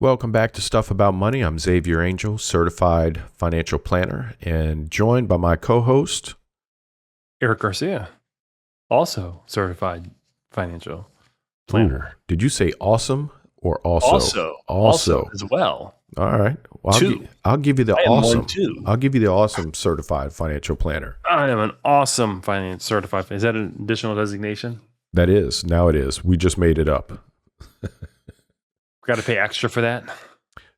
Welcome back to Stuff About Money. I'm Xavier Angel, certified financial planner, and joined by my co-host, Erik Garcia, also certified financial planner. Ooh, did you say awesome or also? Also as well. All right. Well, I'll give you the I am awesome. one too. I'll give you the awesome certified financial planner. I am an awesome certified. Is that an additional designation? That is. Now it is. We just made it up. Got to pay extra for that?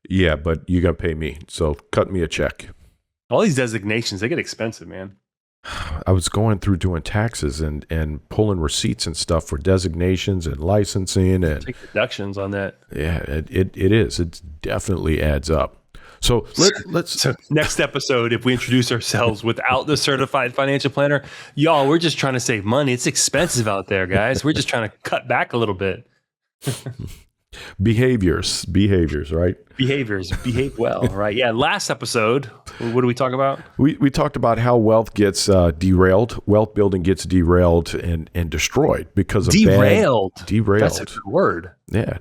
Yeah, but you got to pay me. So cut me a check. All these designations, they get expensive, man. I was going through doing taxes and pulling receipts and stuff for designations and licensing and take deductions on that. Yeah, it is. It definitely adds up. So let's. So next episode, if we introduce ourselves without the certified financial planner, y'all, we're just trying to save money. It's expensive out there, guys. We're just trying to cut back a little bit. Behaviors, right? Behave well, right? Yeah. Last episode, what did we talk about? We talked about how wealth gets derailed. Wealth building gets derailed and destroyed because of derailed. That's a good word. Yeah.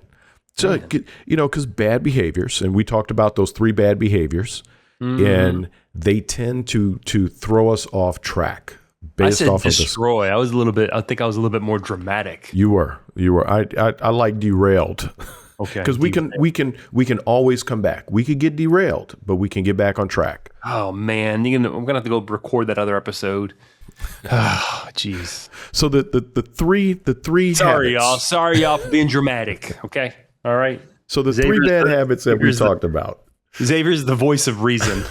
So, because bad behaviors, and we talked about those 3 bad behaviors, and they tend to throw us off track. I said destroy. I think I was a little bit more dramatic. You were. I like derailed. Okay. Because we can always come back. We could get derailed, but we can get back on track. Oh man, I'm gonna have to go record that other episode. Oh, jeez. So the three. Sorry, habits. y'all. Sorry, y'all, for being dramatic. Okay. All right. So the Xavier's 3 bad habits that we talked about. Xavier's the voice of reason.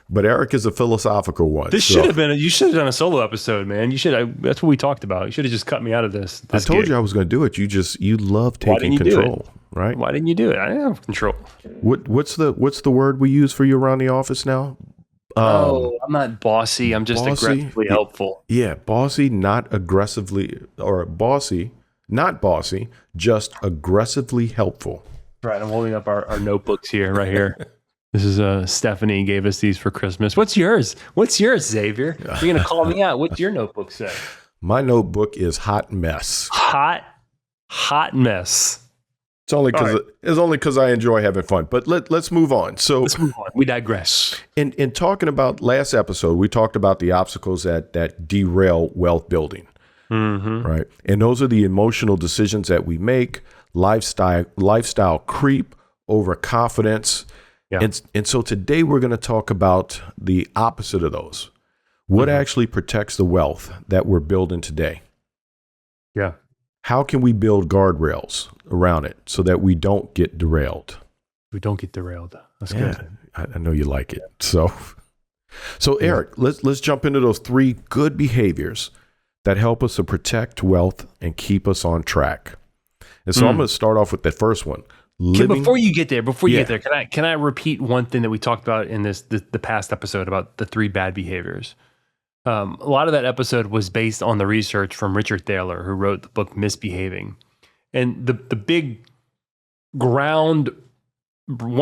But Erik is a philosophical one. This should have been. You should have done a solo episode, man. You should. That's what we talked about. You should have just cut me out of this. I told you I was going to do it. You love taking control, right? Why didn't you do it? I didn't have control. What's the word we use for you around the office now? I'm not bossy. I'm just aggressively helpful. Yeah, bossy, not aggressively, or bossy, not bossy, just aggressively helpful. Right. I'm holding up our notebooks here, right here. This is Stephanie gave us these for Christmas. What's yours, Xavier? You're going to call me out. What's your notebook say? My notebook is hot mess. Hot mess. It's only because I enjoy having fun. But let's move on. So let's move on. We digress. In talking about last episode, we talked about the obstacles that derail wealth building. Mm-hmm. Right. And those are the emotional decisions that we make, lifestyle creep, overconfidence. Yeah. And so today we're going to talk about the opposite of those. What actually protects the wealth that we're building today? Yeah. How can we build guardrails around it so that we don't get derailed? We don't get derailed. That's good. I know you like it. So Erik, let's jump into those 3 good behaviors that help us to protect wealth and keep us on track. And so I'm going to start off with that first one. Before you get there, can I repeat one thing that we talked about in the past episode about the 3 bad behaviors? A lot of that episode was based on the research from Richard Thaler, who wrote the book Misbehaving, and the big one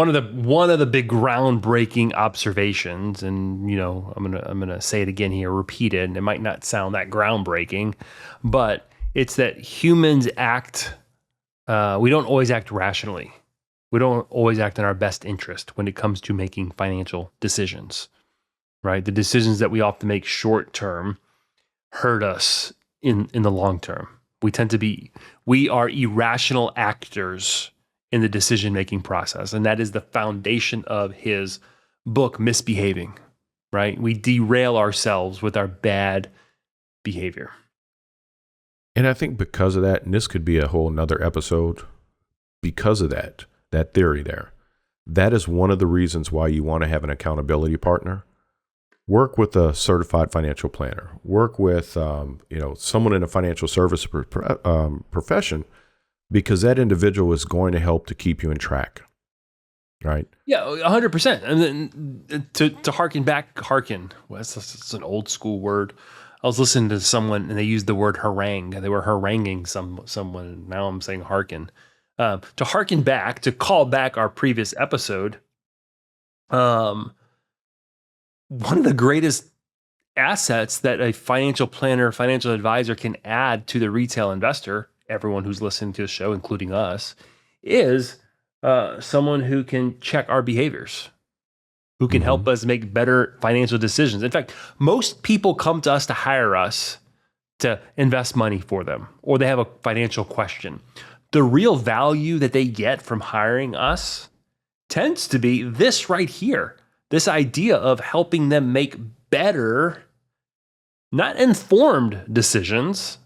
of the big groundbreaking observations. And I'm gonna say it again here, repeat it, and it might not sound that groundbreaking, but it's that humans act. We don't always act rationally. We don't always act in our best interest when it comes to making financial decisions, right? The decisions that we often make short term hurt us in the long term. We are irrational actors in the decision-making process. And that is the foundation of his book, Misbehaving, right? We derail ourselves with our bad behavior. And I think because of that, and this could be a whole nother episode, because of that theory there, that is one of the reasons why you want to have an accountability partner. Work with a certified financial planner. Work with someone in a financial service profession, because that individual is going to help to keep you in track, right? Yeah, 100%. And then to harken. Well, that's an old school word. I was listening to someone and they used the word harangue. They were haranguing someone. Now I'm saying hearken. To harken back, to call back our previous episode, one of the greatest assets that a financial planner, financial advisor can add to the retail investor, everyone who's listening to the show, including us, is someone who can check our behaviors, who can help us make better financial decisions. In fact, most people come to us to hire us to invest money for them, or they have a financial question. The real value that they get from hiring us tends to be this right here, this idea of helping them make better, not informed decisions,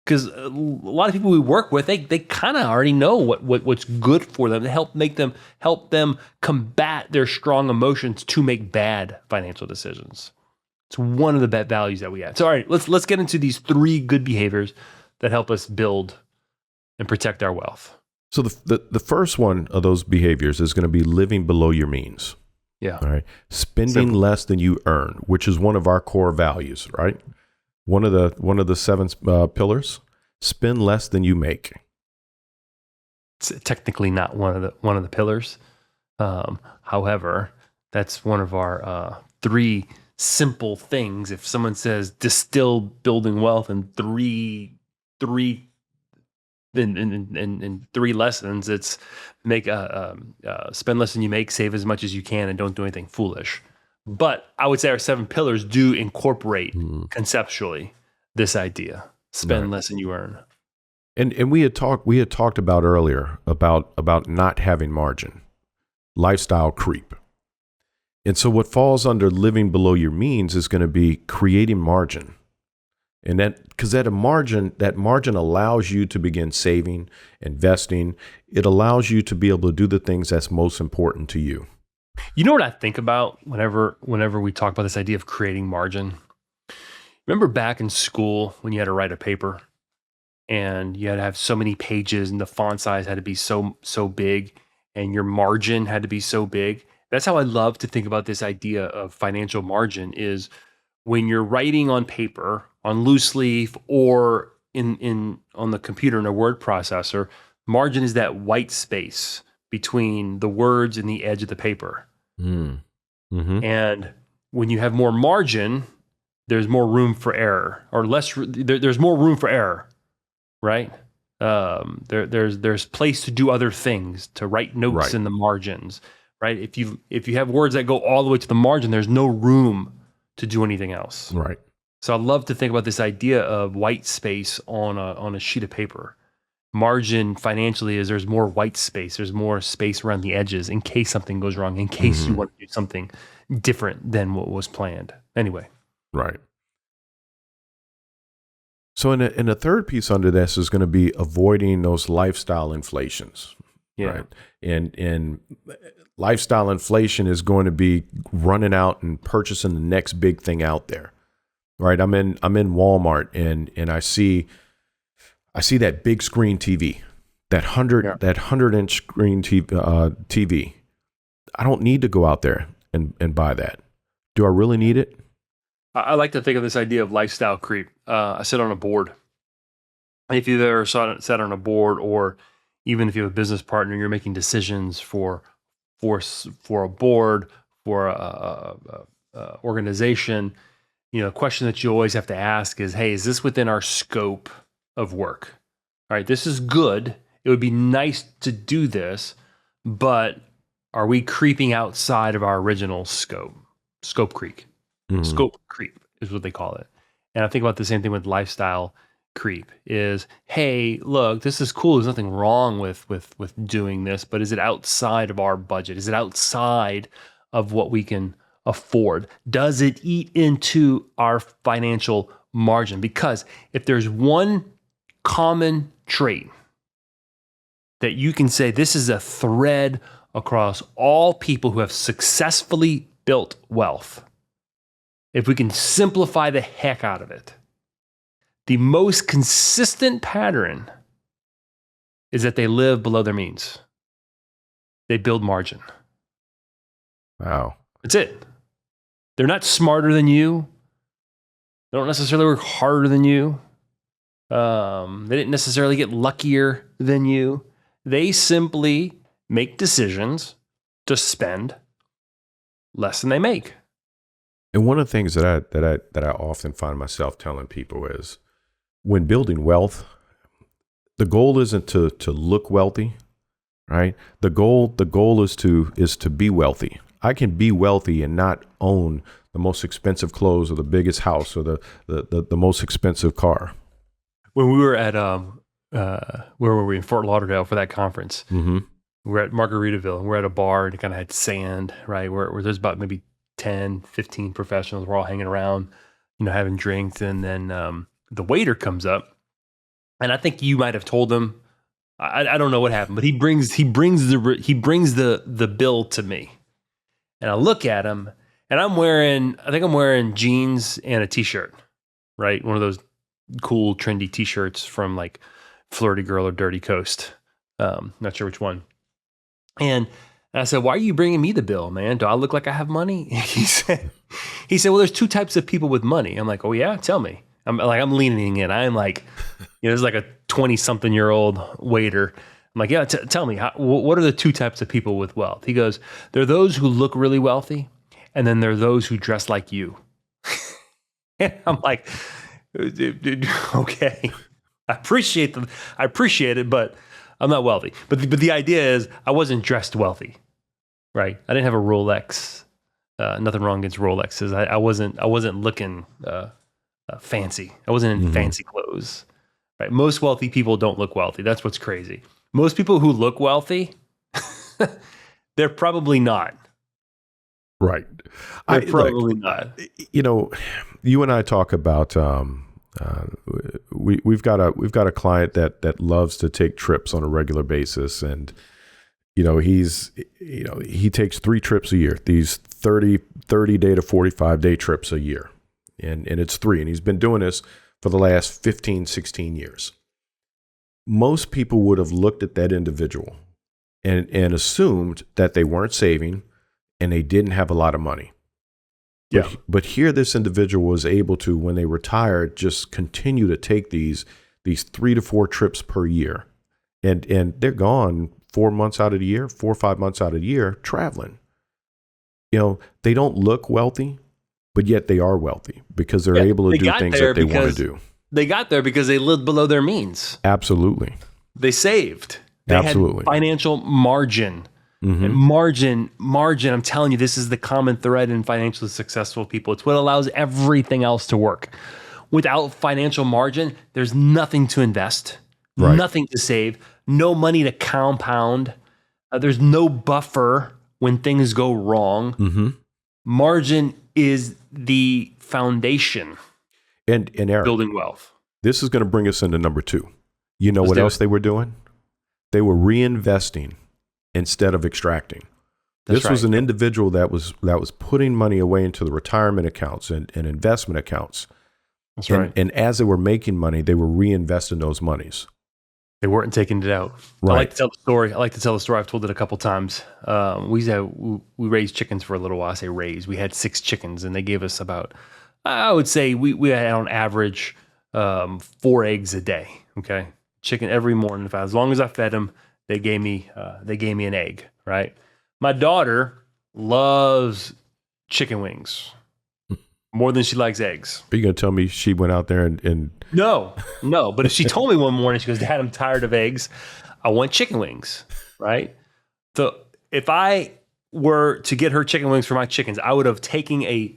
because a lot of people we work with, they kind of already know what's good for them to help them combat their strong emotions to make bad financial decisions. It's one of the values that we have. So, all right, let's get into these 3 good behaviors that help us build and protect our wealth. So the first one of those behaviors is going to be living below your means. Yeah. All right. Spending less than you earn, which is one of our core values, right? One of the 7 pillars. Spend less than you make. It's technically not one of the pillars. However, that's one of our 3 simple things. If someone says distill building wealth in 3 lessons, it's make spend less than you make, save as much as you can, and don't do anything foolish. But I would say our 7 pillars do incorporate conceptually this idea: spend less than you earn. And we had talked about earlier about not having margin, lifestyle creep. And so what falls under living below your means is going to be creating margin. And that margin allows you to begin saving, investing. It allows you to be able to do the things that's most important to you. You know what I think about whenever we talk about this idea of creating margin? Remember back in school when you had to write a paper and you had to have so many pages and the font size had to be so big and your margin had to be so big? That's how I love to think about this idea of financial margin, is when you're writing on paper, on loose leaf, or on the computer in a word processor, margin is that white space between the words and the edge of the paper. And when you have more margin, there's more room for error, or there's more room for error, right? There's place to do other things, to write notes in the margins, right? If you have words that go all the way to the margin, there's no room to do anything else. Right. So I love to think about this idea of white space on a sheet of paper. Margin financially is there's more white space. There's more space around the edges in case something goes wrong, in case you want to do something different than what was planned. Anyway. Right. So in a third piece under this is going to be avoiding those lifestyle inflations. Yeah. Right. And lifestyle inflation is going to be running out and purchasing the next big thing out there. Right. I'm in Walmart and I see that big screen TV, that 100-inch screen TV. I don't need to go out there and buy that. Do I really need it? I like to think of this idea of lifestyle creep. I sit on a board. If you've ever sat on a board, or even if you have a business partner, you're making decisions for a board, for a organization. A question that you always have to ask is, hey, is this within our scope of work? All right, this is good. It would be nice to do this, but are we creeping outside of our original scope? Scope creep. Scope creep is what they call it. And I think about the same thing with lifestyle creep is, hey, look, this is cool. There's nothing wrong with doing this, but is it outside of our budget? Is it outside of what we can afford? Does it eat into our financial margin? Because if there's one common trait that you can say this is a thread across all people who have successfully built wealth, if we can simplify the heck out of it, the most consistent pattern is that they live below their means. They build margin. Wow. That's it. They're not smarter than you. They don't necessarily work harder than you. They didn't necessarily get luckier than you. They simply make decisions to spend less than they make. And one of the things that I often find myself telling people is, when building wealth, the goal isn't to look wealthy. right? The goal is to be wealthy. I can be wealthy and not own the most expensive clothes or the biggest house or the most expensive car. When we were at where were we, in Fort Lauderdale for that conference? Mm-hmm. We were at Margaritaville, and we're at a bar, and it kind of had sand, right? Where there's about maybe 10, 15 professionals. We're all hanging around, having drinks, and then the waiter comes up, and I think you might have told him. I don't know what happened, but he brings the bill to me, and I look at him, and I'm wearing jeans and a t-shirt, right? One of those cool trendy t-shirts from like Flirty Girl or Dirty Coast. Not sure which one. And I said, "Why are you bringing me the bill, man? Do I look like I have money?" He said, "Well, there's two types of people with money." I'm like, "Oh yeah, tell me." I'm leaning in. I'm like, there's like a 20-something-year-old waiter. I'm like, "Yeah, tell me, what are the two types of people with wealth?" He goes, "There are those who look really wealthy, and then there are those who dress like you." And I'm like, okay, I appreciate it, but I'm not wealthy. But the idea is I wasn't dressed wealthy, right? I didn't have a Rolex. Nothing wrong against Rolexes. I wasn't looking fancy. I wasn't in fancy clothes, right? Most wealthy people don't look wealthy. That's what's crazy. Most people who look wealthy, they're probably not. Right. They're probably not. You and I talk about we've got a client that loves to take trips on a regular basis, and he takes 3 trips a year, these 30 day to 45 day trips a year, and it's 3, and he's been doing this for the last 15-16 years. Most people would have looked at that individual and assumed that they weren't saving and they didn't have a lot of money. Yeah. But here this individual was able to, when they retired, just continue to take these 3 to 4 trips per year. And they're gone 4 months out of the year, 4 or 5 months out of the year traveling. They don't look wealthy, but yet they are wealthy because they're able to do things that they want to do. They got there because they lived below their means. Absolutely. They saved. They Absolutely. had financial margin. And margin, I'm telling you, this is the common thread in financially successful people. It's what allows everything else to work. Without financial margin, there's nothing to invest, nothing to save, no money to compound. There's no buffer when things go wrong. Margin is the foundation. And Eric, building wealth. This is going to bring us into number 2. You know what else they were doing? They were reinvesting instead of extracting. This was an individual that was putting money away into the retirement accounts and investment accounts. That's right. And as they were making money, they were reinvesting those monies. They weren't taking it out. Right. I like to tell the story. I've told it a couple times. We raised chickens for a little while. I say raise. We had 6 chickens, and they gave us about, I would say we had on average 4 eggs a day. Okay, chicken every morning. As long as I fed them, they gave me an egg. Right. My daughter loves chicken wings more than she likes eggs. Are you going to tell me she went out there and... No. But if she told me one morning, she goes, "Dad, I'm tired of eggs. I want chicken wings." Right. So if I were to get her chicken wings for my chickens, I would have taken a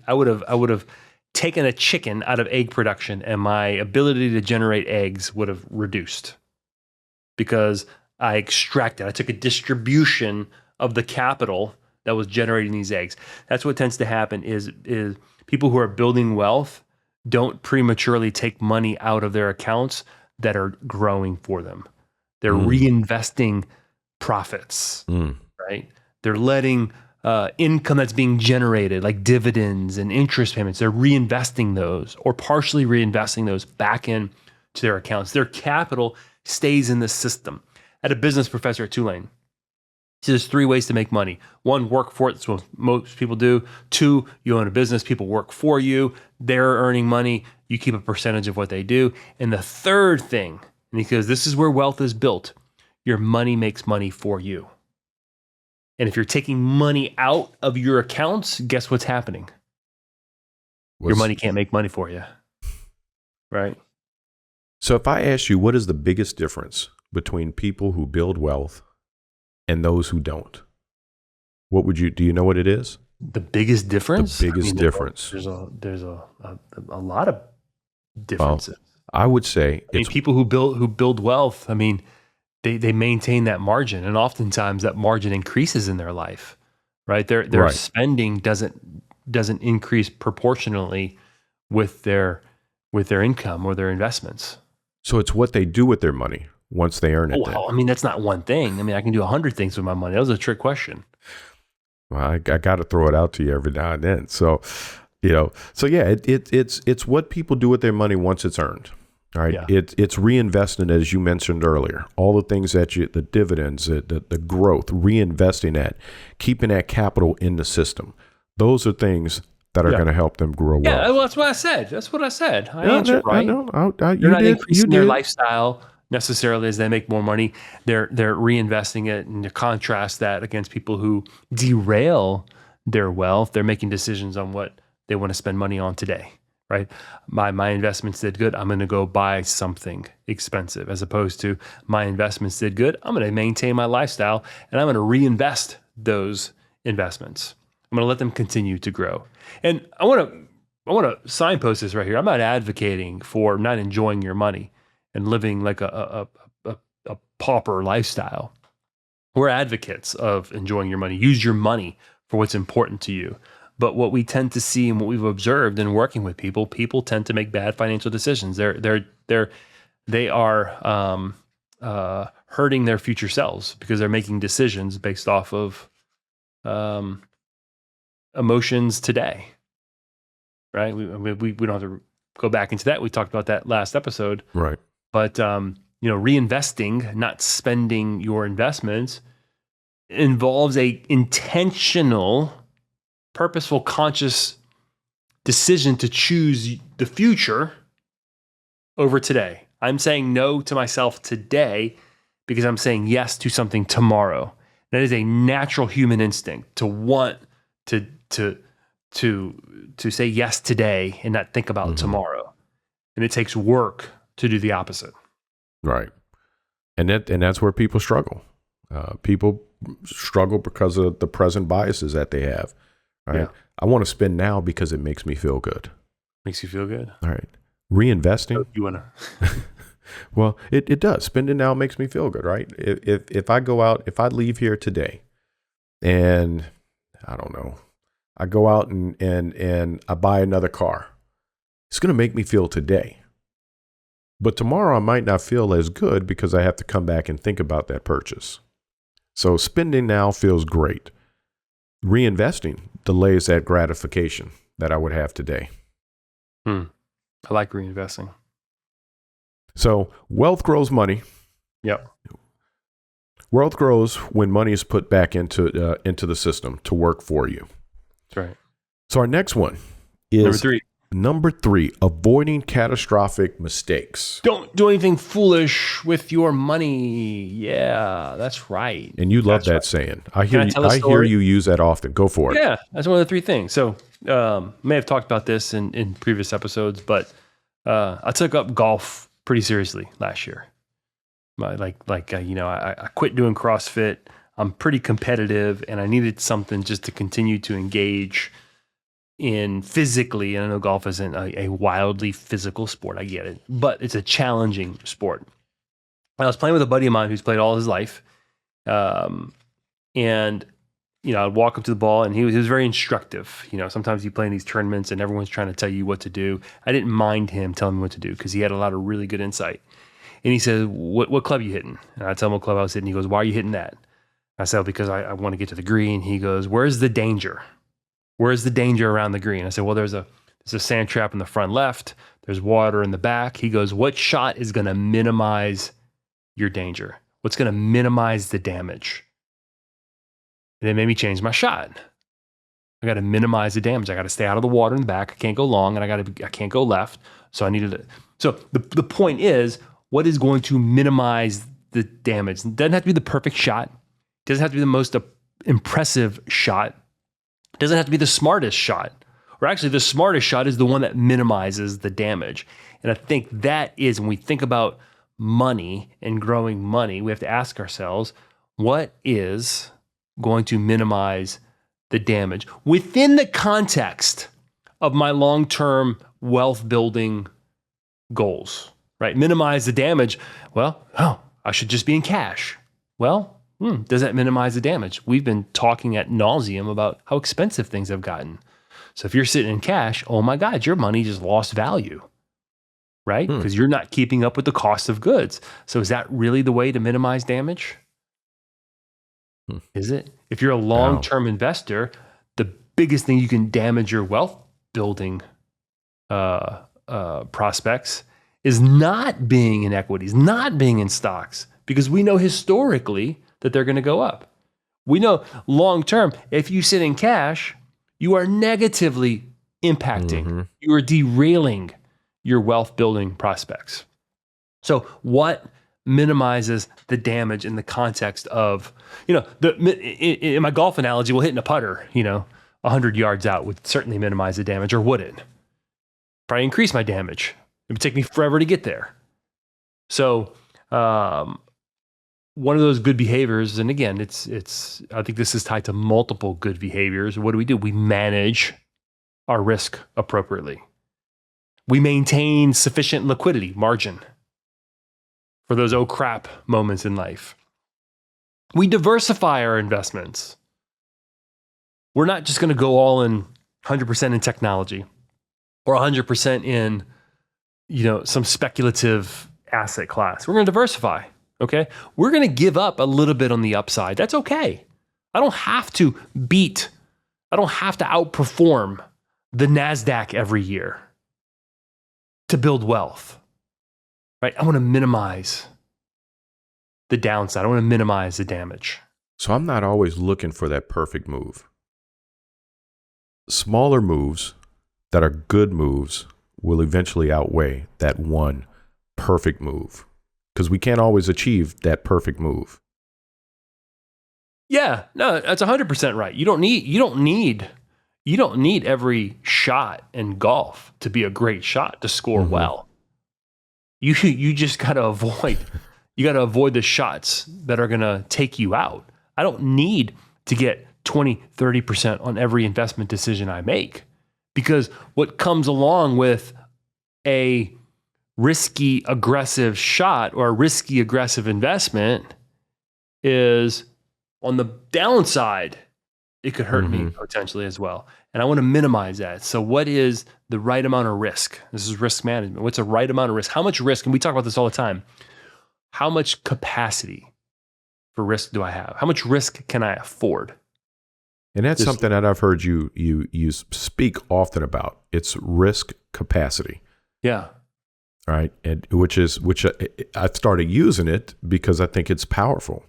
chicken out of egg production, and my ability to generate eggs would have reduced because I extracted. I took a distribution of the capital that was generating these eggs. That's what tends to happen is people who are building wealth don't prematurely take money out of their accounts that are growing for them. They're reinvesting profits, right? They're letting income that's being generated, like dividends and interest payments, they're reinvesting those or partially reinvesting those back in to their accounts. Their capital stays in the system. I had a business professor at Tulane. He says there's 3 ways to make money. 1, work for it. That's what most people do. 2, you own a business. People work for you. They're earning money. You keep a percentage of what they do. And the third thing, and he goes, this is where wealth is built. Your money makes money for you. And if you're taking money out of your accounts, guess what's happening? Your money can't make money for you. Right? So if I ask you, what is the biggest difference between people who build wealth and those who don't? Do you know what it is? The biggest difference? The biggest difference. There's a lot of differences. Well, I would say people who build wealth, they maintain that margin, and oftentimes that margin increases in their life, right? Their spending doesn't increase proportionally with their income or their investments. So it's what they do with their money once they earn it. Well, that's not one thing. I can do 100 things with my money. That was a trick question. Well, I got to throw it out to you every now and then. So, it's what people do with their money once it's earned. All right. Yeah. It's reinvesting, as you mentioned earlier, all the things that the dividends, the growth, reinvesting that, keeping that capital in the system. Those are things that are going to help them grow well. Yeah, well, that's what I said. I answered right. I know. You're not increasing their lifestyle necessarily as they make more money. They're reinvesting it, and to contrast that against people who derail their wealth, they're making decisions on what they want to spend money on today, right? My investments did good, I'm going to go buy something expensive, as opposed to my investments did good, I'm going to maintain my lifestyle, and I'm going to reinvest those investments. I'm going to let them continue to grow. And I want to signpost this right here. I'm not advocating for not enjoying your money and living like a pauper lifestyle. We're advocates of enjoying your money. Use your money for what's important to you. But what we tend to see and what we've observed in working with people tend to make bad financial decisions. They are hurting their future selves because they're making decisions based off of emotions today, right? We don't have to go back into that. We talked about that last episode, right? But reinvesting, not spending your investments, involves a intentional, purposeful, conscious decision to choose the future over today. I'm saying no to myself today because I'm saying yes to something tomorrow. That is a natural human instinct to want to say yes today and not think about tomorrow. And it takes work to do the opposite. Right. And that's where people struggle. People struggle because of the present biases that they have. Right. Yeah. I want to spend now because it makes me feel good. Makes you feel good. All right. Reinvesting. You want to? Well, it does. Spending now makes me feel good, right? If I go out, if I leave here today and I don't know, I go out and I buy another car, it's going to make me feel today. But tomorrow I might not feel as good because I have to come back and think about that purchase. So spending now feels great. Reinvesting delays that gratification that I would have today. I like reinvesting. So wealth grows money. Yep. Wealth grows when money is put back into the system to work for you. That's right. So our next one is Number three, avoiding catastrophic mistakes. Don't do anything foolish with your money. Yeah, that's right. And you love that saying. I hear you use that often. Go for it. Yeah, that's one of the three things. So may have talked about this in previous episodes, but I took up golf pretty seriously last year. I quit doing CrossFit. I'm pretty competitive, and I needed something just to continue to engage in physically. And I know golf isn't a wildly physical sport. I get it, but it's a challenging sport. I was playing with a buddy of mine who's played all his life. And I'd walk up to the ball, and he was very instructive. Sometimes you play in these tournaments and everyone's trying to tell you what to do. I didn't mind him telling me what to do because he had a lot of really good insight. And he said, what club are you hitting? And I tell him what club I was hitting. He goes, why are you hitting that? I said, because I want to get to the green. He goes, where's the danger? Where's the danger around the green? I said, well, there's a sand trap in the front left. There's water in the back. He goes, what shot is going to minimize your danger? What's going to minimize the damage? And it made me change my shot. I got to minimize the damage. I got to stay out of the water in the back. I can't go long, and I can't go left. So I needed it. So the point is, what is going to minimize the damage? It doesn't have to be the perfect shot. It doesn't have to be the most impressive shot. It doesn't have to be the smartest shot. Or actually, the smartest shot is the one that minimizes the damage. And I think that is, when we think about money and growing money, we have to ask ourselves, What is going to minimize the damage within the context of my long-term wealth building goals, right? Minimize the damage. Well, I should just be in cash. Well, does that minimize the damage? We've been talking ad nauseum about how expensive things have gotten. So if you're sitting in cash, oh my God, your money just lost value, right? Because you're not keeping up with the cost of goods. So is that really the way to minimize damage? Is it? If you're a long-term investor, the biggest thing you can damage your wealth building prospects is not being in equities, not being in stocks, because we know historically that they're going to go up. We know long-term, if you sit in cash, you are negatively impacting, you are derailing your wealth building prospects. So what minimizes the damage in the context of, in my golf analogy, well, hitting a putter, 100 yards out would certainly minimize the damage, or would it? Probably increase my damage. It would take me forever to get there. So one of those good behaviors, and again, it's I think this is tied to multiple good behaviors. What do? We manage our risk appropriately. We maintain sufficient liquidity margin for those oh crap moments in life. We diversify our investments. We're not just going to go all in 100% in technology or 100% in, some speculative asset class. We're going to diversify, okay? We're going to give up a little bit on the upside. That's okay. I don't have to outperform the NASDAQ every year to build wealth, right? I want to minimize the downside. I want to minimize the damage. So I'm not always looking for that perfect move. Smaller moves that are good moves will eventually outweigh that one perfect move, because we can't always achieve that perfect move. Yeah, no, that's 100% right. You don't need every shot in golf to be a great shot to score well. You just got to avoid the shots that are going to take you out. I don't need to get 20, 30% on every investment decision I make, because what comes along with a risky, aggressive shot or a risky, aggressive investment is, on the downside, it could hurt me potentially as well. And I want to minimize that. So what is the right amount of risk? This is risk management. What's the right amount of risk? How much risk? And we talk about this all the time. How much capacity for risk do I have? How much risk can I afford? And that's something that I've heard you speak often about. It's risk capacity. Yeah. Right. And which I've started using it because I think it's powerful.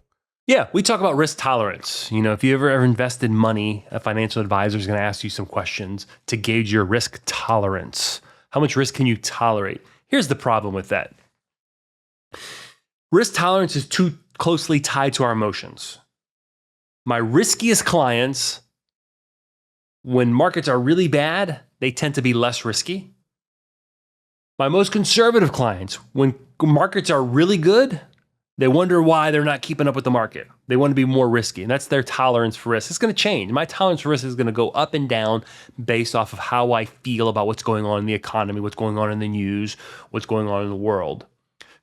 Yeah. We talk about risk tolerance. If you ever invested money, a financial advisor is going to ask you some questions to gauge your risk tolerance. How much risk can you tolerate? Here's the problem with that. Risk tolerance is too closely tied to our emotions. My riskiest clients, when markets are really bad, they tend to be less risky. My most conservative clients, when markets are really good, they wonder why they're not keeping up with the market. They want to be more risky, and that's their tolerance for risk. It's going to change. My tolerance for risk is going to go up and down based off of how I feel about what's going on in the economy, what's going on in the news, what's going on in the world.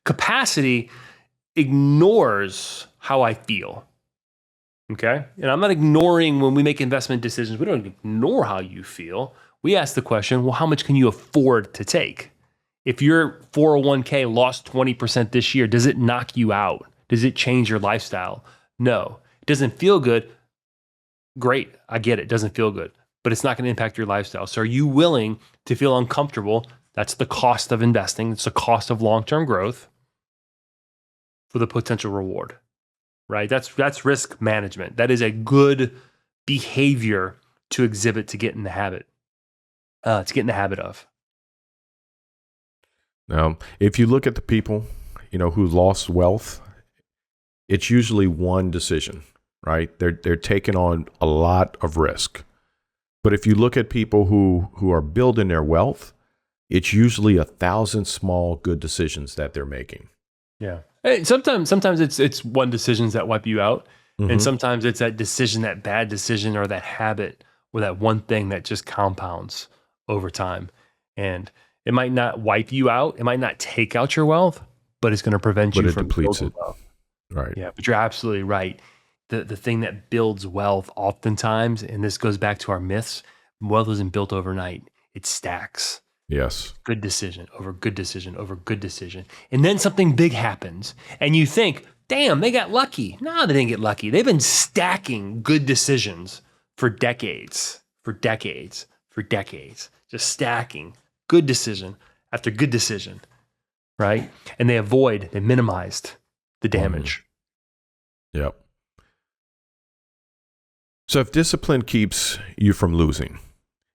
Capacity ignores how I feel. Okay? And I'm not ignoring when we make investment decisions. We don't ignore how you feel. We ask the question, well, how much can you afford to take? If your 401k lost 20% this year, does it knock you out? Does it change your lifestyle? No. It doesn't feel good. Great. I get it. It doesn't feel good, but it's not going to impact your lifestyle. So are you willing to feel uncomfortable? That's the cost of investing. It's the cost of long-term growth for the potential reward, right? That's risk management. That is a good behavior to exhibit, to get in the habit of. Now, if you look at the people, who lost wealth, it's usually one decision, right? They're taking on a lot of risk. But if you look at people who are building their wealth, it's usually 1,000 small good decisions that they're making. Yeah. Hey, sometimes it's one decisions that wipe you out, Mm-hmm. and sometimes it's that decision, that bad decision, or that habit, or that one thing that just compounds over time. And it might not wipe you out, it might not take out your wealth, but it's going to prevent But you it from depletes building it. wealth. Right. Yeah, but you're absolutely right. The thing that builds wealth oftentimes, and this goes back to our myths, wealth isn't built overnight. It stacks. Yes. Good decision over good decision over good decision. And then something big happens and you think, damn, they got lucky. No, they didn't get lucky. They've been stacking good decisions for decades, just stacking good decision after good decision, right? And they minimized the damage. Yep. So if discipline keeps you from losing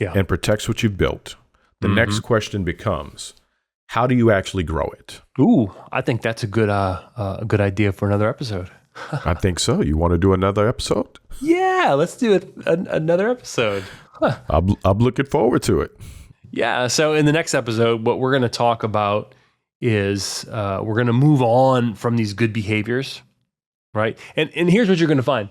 and protects what you've built, the next question becomes, how do you actually grow it? Ooh, I think that's a good idea for another episode. I think so. You want to do another episode? Yeah, let's do it. Another episode. Huh. I'm looking forward to it. Yeah. So in the next episode, what we're going to talk about is we're going to move on from these good behaviors, right? And here's what you're going to find: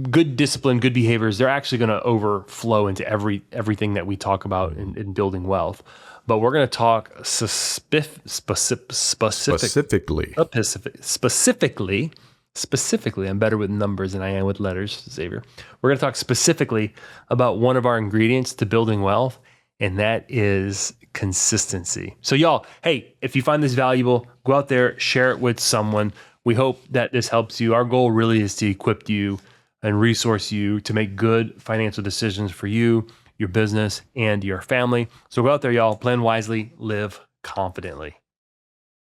good discipline, good behaviors. They're actually going to overflow into everything that we talk about in building wealth. But we're going to talk specifically, I'm better with numbers than I am with letters, Xavier. We're going to talk specifically about one of our ingredients to building wealth, and that is consistency. So y'all, hey, if you find this valuable, go out there, share it with someone. We hope that this helps you. Our goal really is to equip you and resource you to make good financial decisions for you, your business, and your family. So go out there, y'all, plan wisely, live confidently.